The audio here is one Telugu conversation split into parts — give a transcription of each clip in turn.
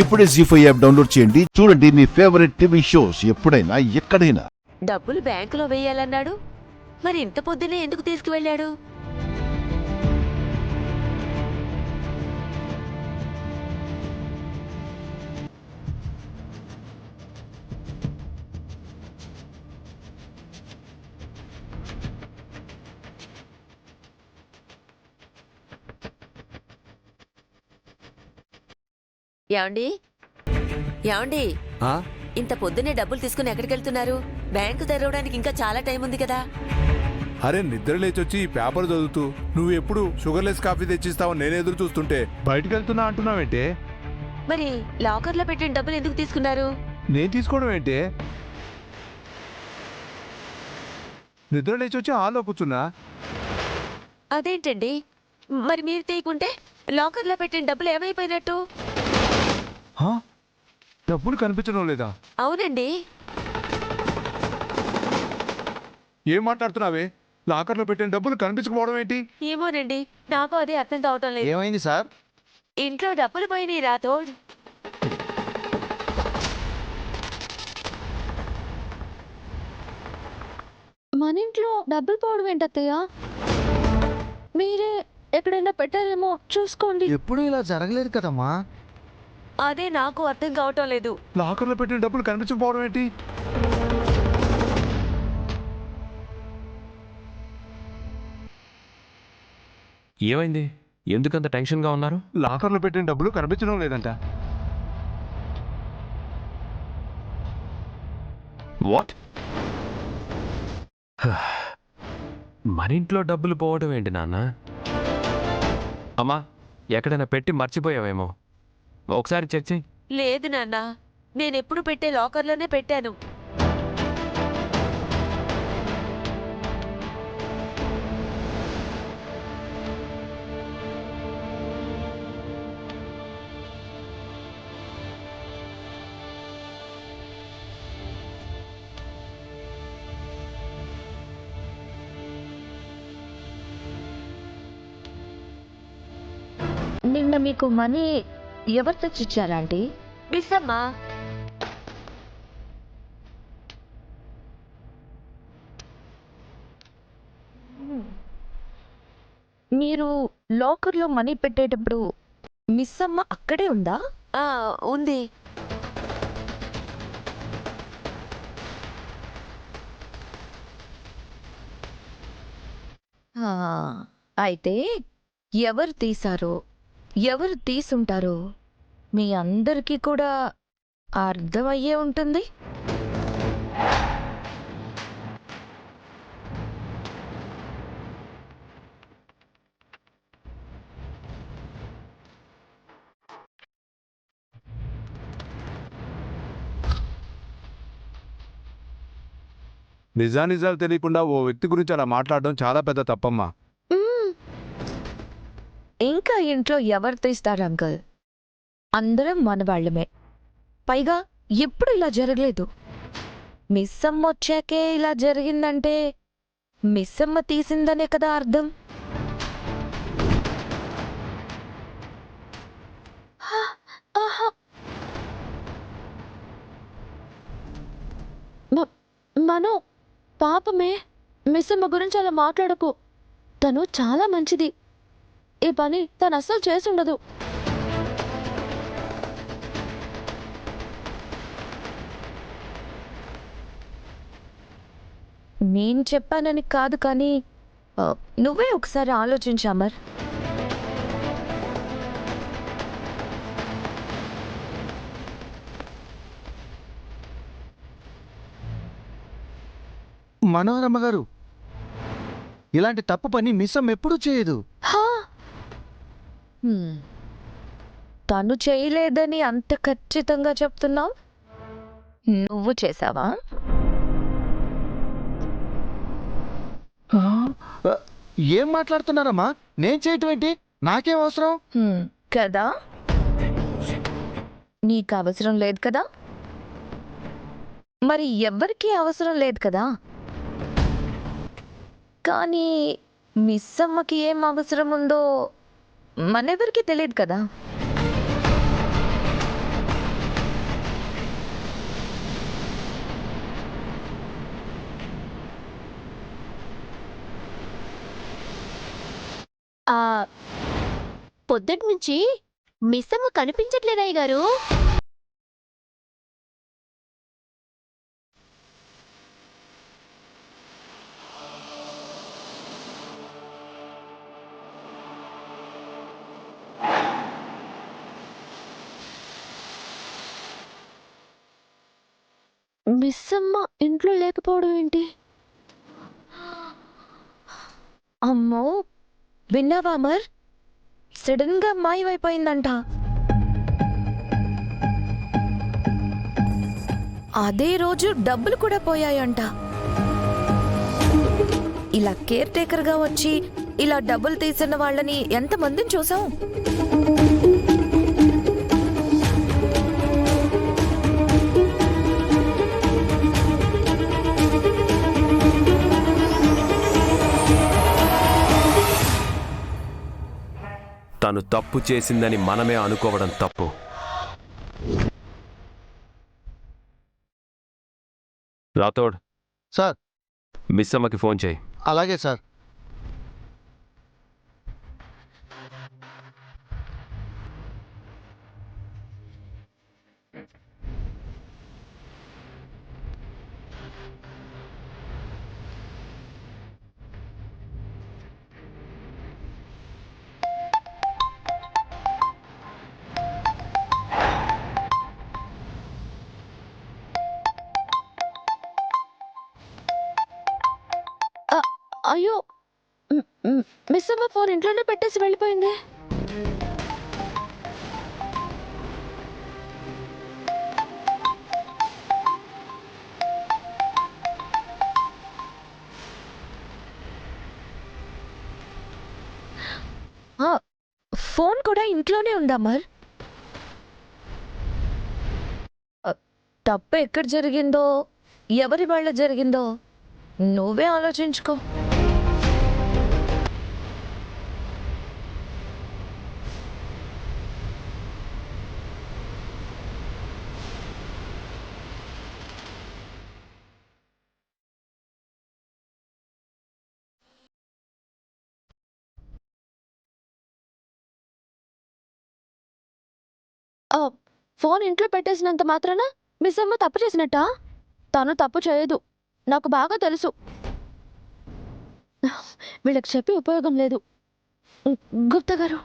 ఇప్పుడే జీ5 యాప్ డౌన్లోడ్ చేయండి. చూడండి మీ ఫేవరెట్ టీవీ షోస్ ఎప్పుడైనా ఎక్కడైనా. డబ్బులు బ్యాంకులో వేయాలన్నాడు, మరి ఇంత పొద్దునే ఎందుకు తీసుకువెళ్ళాడు? ఏమండి ఏమండి ఆ? ఇంత పొద్దునే డబ్బులు తీసుకుని ఎక్కడికి వెళ్తున్నారు? బ్యాంకు తెరవడానికి ఇంకా చాలా టైం ఉంది కదా. అరే నిద్ర లేచొచ్చి ఈ పేపర్ చదువుతూ నువ్వు ఎప్పుడు షుగర్లెస్ కాఫీ తెచ్చిస్తావని నేను ఎదురు చూస్తుంటే బయటకు వెళ్తున్నా అంటున్నావేంటే? మరి లాకర్లో పెట్టిన డబ్బులు ఎందుకు తీసుకున్నారు? నేను తీసుకోవడం ఏంటే? నిద్ర లేచొచ్చి హాల్లో కూర్చున్నా. అదేంటండి, మరి మీరు తీయకుంటే లాకర్లో పెట్టిన డబ్బులు ఏమైపోయినట్టు? హా? డబ్బులు కనిపించడం లేదా? అవునండి. ఏం మాట్లాడుతున్నావే? లాకర్లో పెట్టిన డబ్బులు కనిపించకపోవడం ఏంటి? ఏమోనండి, నాకు అదే అర్థం కావటం లేదు. ఏమైంది సార్? ఇంట్లో డబ్బులు పోయినాయి రాథోడ్. మన ఇంట్లో డబ్బులు పోవడం ఏంటత్తయ్య? మీరే ఎక్కడైనా పెట్టారేమో చూసుకోండి. ఎప్పుడు ఇలా జరగలేదు కదమ్మా. అదే నాకు అర్థం కావటం లేదు. లాకర్లో పెట్టిన డబ్బులు కనిపించకపోవడం ఏంటి? ఏమైంది? ఎందుకంత టెన్షన్గా ఉన్నారు? లాకర్లో పెట్టిన డబ్బులు కనిపించడం లేదంట. వాట్? మన ఇంట్లో డబ్బులు పోవడం ఏంటి నాన్న? అమ్మా, ఎక్కడైనా పెట్టి మర్చిపోయావేమో, ఒకసారి చెక్ చెయ్యి. లేదు నాన్న, నేనెప్పుడు పెట్టే లాకర్లోనే పెట్టాను. నిన్న మీకు మనీ ఎవరు తెచ్చిచ్చారా ఆంటీ? మిస్సమ్మా. మీరు లాకర్లో మనీ పెట్టేటప్పుడు మిస్ అమ్మ అక్కడే ఉందా? ఆ, ఉంది. ఆ, అయితే ఎవరు తీశారో, ఎవరు తీసుంటారో మీ అందరికీ కూడా అర్థమయ్యే ఉంటుంది. నిజానిజాలు తెలియకుండా ఓ వ్యక్తి గురించి అలా మాట్లాడడం చాలా పెద్ద తప్పమ్మా. మ్మ్. ఇంకా ఇంట్లో ఎవరు తీస్తారు అంకల్? అందరం మన వాళ్ళమే. పైగా ఎప్పుడు ఇలా జరగలేదు. మిస్ అమ్మ వచ్చాకే ఇలా జరిగిందంటే మిస్ అమ్మ తీసిందనే కదా అర్థం. ఆహా. మను, పాపమే, మిస్ అమ్మ గురించి అలా మాట్లాడకు. తను చాలా మంచిది. ఈ పని తను అస్సలు చేసుండదు. నేను చెప్పానని కాదు, కానీ నువ్వే ఒకసారి ఆలోచించు అమర్. మనోరమ్మ గారు, ఇలాంటి తప్పు పని మిస్సం ఎప్పుడూ చేయదు. హా? తను చేయలేదని అంత ఖచ్చితంగా చెప్తున్నావు. నువ్వు చేసావా? ఆ, ఏం మాట్లాడుతున్నారమ్మా? నేను చేయటం ఏంటి? నాకేం అవసరం? కదా, నీకు అవసరం లేదు కదా, మరి ఎవ్వరికీ అవసరం లేదు కదా. కానీ మిస్ అమ్మకి ఏం అవసరం ఉందో మనెవరికి తెలియదు కదా. ఆ పొద్దుటి నుంచి మిస్సమ్మ కనిపించట్లేదయ్య గారు. మిస్సమ్మ ఇంట్లో లేకపోవడం ఏంటి? అమ్మో, విన్నావా అమర్? సడన్ గా మాయమైపోయిందంట. అదే రోజు డబ్బులు కూడా పోయాయంట. ఇలా కేర్ టేకర్ గా వచ్చి ఇలా డబ్బులు తీసిన వాళ్ళని ఎంతమందిని చూసాం. తను తప్పు చేసిందని మనమే అనుకోవడం తప్పు. రాథోడ్, సార్. మిస్ అమ్మకి ఫోన్ చేయి. అలాగే సార్. అయ్యో, మిస్సమ్మ ఫోన్ ఇంట్లోనే పెట్టేసి వెళ్ళిపోయింది. ఫోన్ కూడా ఇంట్లోనే ఉందా అమర్? తప్పు ఎక్కడ జరిగిందో, ఎవరి వల్ల జరిగిందో నువ్వే ఆలోచించుకో. ఫోన్ ఇంట్లో పెట్టేసినంత మాత్రాన మిస్సమ్మ తప్పు చేసినట్టా? తను తప్పు చేయదు, నాకు బాగా తెలుసు. వీళ్ళకి చెప్పి ఉపయోగం లేదు. గుప్తా గారు,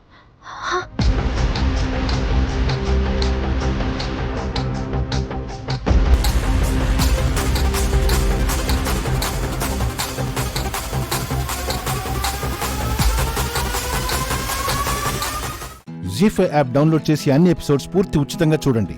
జీ5 యాప్ డౌన్లోడ్ చేసి అన్ని ఎపిసోడ్స్ పూర్తి ఉచితంగా చూడండి.